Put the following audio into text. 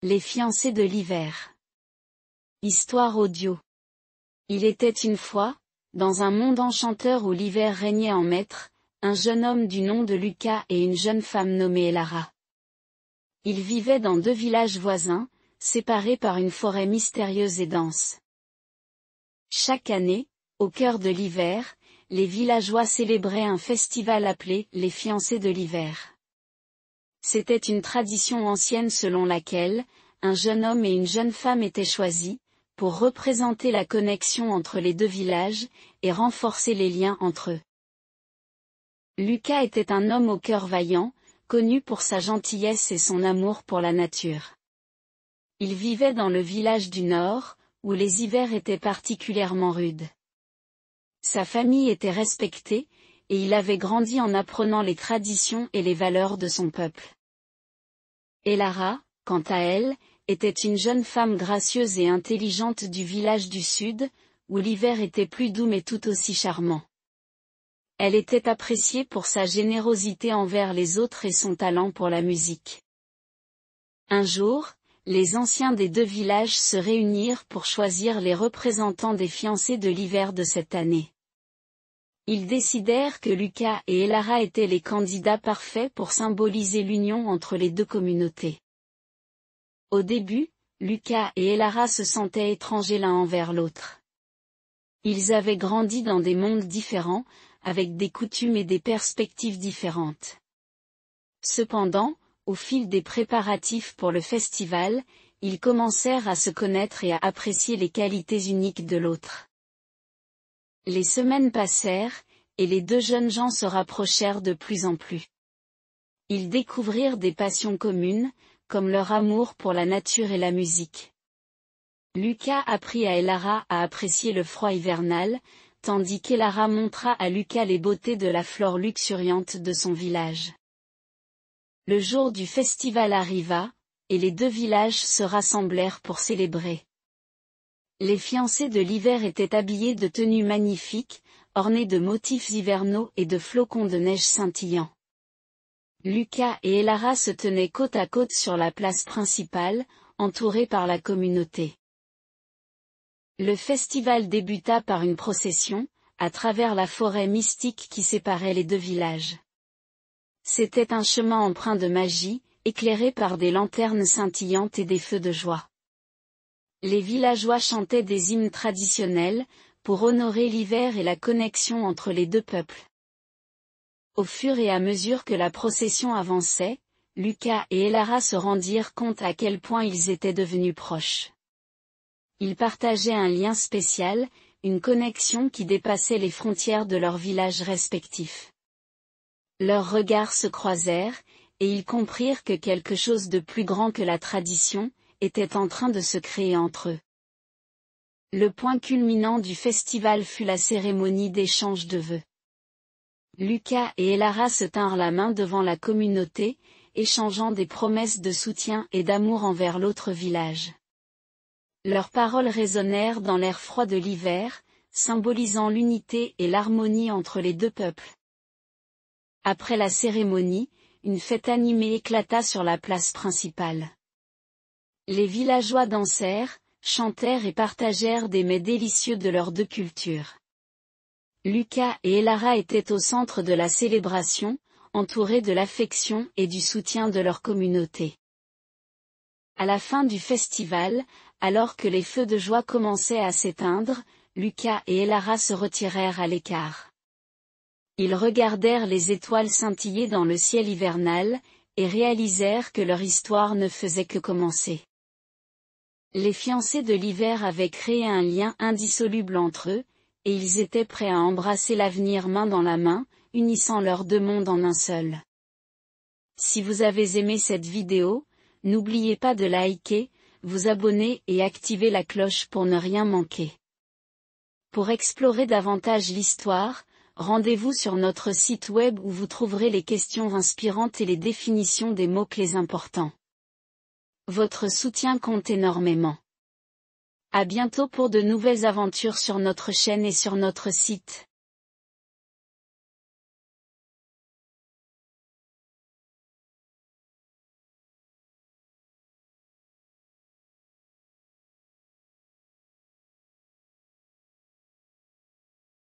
Les fiancés de l'hiver. Histoire audio. Il était une fois, dans un monde enchanteur où l'hiver régnait en maître, un jeune homme du nom de Lucas et une jeune femme nommée Elara. Ils vivaient dans deux villages voisins, séparés par une forêt mystérieuse et dense. Chaque année, au cœur de l'hiver, les villageois célébraient un festival appelé les fiancés de l'hiver. C'était une tradition ancienne selon laquelle, un jeune homme et une jeune femme étaient choisis, pour représenter la connexion entre les deux villages, et renforcer les liens entre eux. Lucas était un homme au cœur vaillant, connu pour sa gentillesse et son amour pour la nature. Il vivait dans le village du Nord, où les hivers étaient particulièrement rudes. Sa famille était respectée, et il avait grandi en apprenant les traditions et les valeurs de son peuple. Elara, quant à elle, était une jeune femme gracieuse et intelligente du village du Sud, où l'hiver était plus doux mais tout aussi charmant. Elle était appréciée pour sa générosité envers les autres et son talent pour la musique. Un jour, les anciens des deux villages se réunirent pour choisir les représentants des fiancés de l'hiver de cette année. Ils décidèrent que Lucas et Elara étaient les candidats parfaits pour symboliser l'union entre les deux communautés. Au début, Lucas et Elara se sentaient étrangers l'un envers l'autre. Ils avaient grandi dans des mondes différents, avec des coutumes et des perspectives différentes. Cependant, au fil des préparatifs pour le festival, ils commencèrent à se connaître et à apprécier les qualités uniques de l'autre. Les semaines passèrent, et les deux jeunes gens se rapprochèrent de plus en plus. Ils découvrirent des passions communes, comme leur amour pour la nature et la musique. Lucas apprit à Elara à apprécier le froid hivernal, tandis qu'Elara montra à Lucas les beautés de la flore luxuriante de son village. Le jour du festival arriva, et les deux villages se rassemblèrent pour célébrer. Les fiancés de l'hiver étaient habillés de tenues magnifiques, ornées de motifs hivernaux et de flocons de neige scintillants. Lucas et Elara se tenaient côte à côte sur la place principale, entourés par la communauté. Le festival débuta par une procession, à travers la forêt mystique qui séparait les deux villages. C'était un chemin empreint de magie, éclairé par des lanternes scintillantes et des feux de joie. Les villageois chantaient des hymnes traditionnels, pour honorer l'hiver et la connexion entre les deux peuples. Au fur et à mesure que la procession avançait, Lucas et Elara se rendirent compte à quel point ils étaient devenus proches. Ils partageaient un lien spécial, une connexion qui dépassait les frontières de leurs villages respectifs. Leurs regards se croisèrent, et ils comprirent que quelque chose de plus grand que la tradition, était en train de se créer entre eux. Le point culminant du festival fut la cérémonie d'échange de vœux. Lucas et Elara se tinrent la main devant la communauté, échangeant des promesses de soutien et d'amour envers l'autre village. Leurs paroles résonnèrent dans l'air froid de l'hiver, symbolisant l'unité et l'harmonie entre les deux peuples. Après la cérémonie, une fête animée éclata sur la place principale. Les villageois dansèrent, chantèrent et partagèrent des mets délicieux de leurs deux cultures. Lucas et Elara étaient au centre de la célébration, entourés de l'affection et du soutien de leur communauté. À la fin du festival, alors que les feux de joie commençaient à s'éteindre, Lucas et Elara se retirèrent à l'écart. Ils regardèrent les étoiles scintiller dans le ciel hivernal, et réalisèrent que leur histoire ne faisait que commencer. Les fiancés de l'hiver avaient créé un lien indissoluble entre eux, et ils étaient prêts à embrasser l'avenir main dans la main, unissant leurs deux mondes en un seul. Si vous avez aimé cette vidéo, n'oubliez pas de liker, vous abonner et activer la cloche pour ne rien manquer. Pour explorer davantage l'histoire, rendez-vous sur notre site web où vous trouverez les questions inspirantes et les définitions des mots-clés importants. Votre soutien compte énormément. À bientôt pour de nouvelles aventures sur notre chaîne et sur notre site.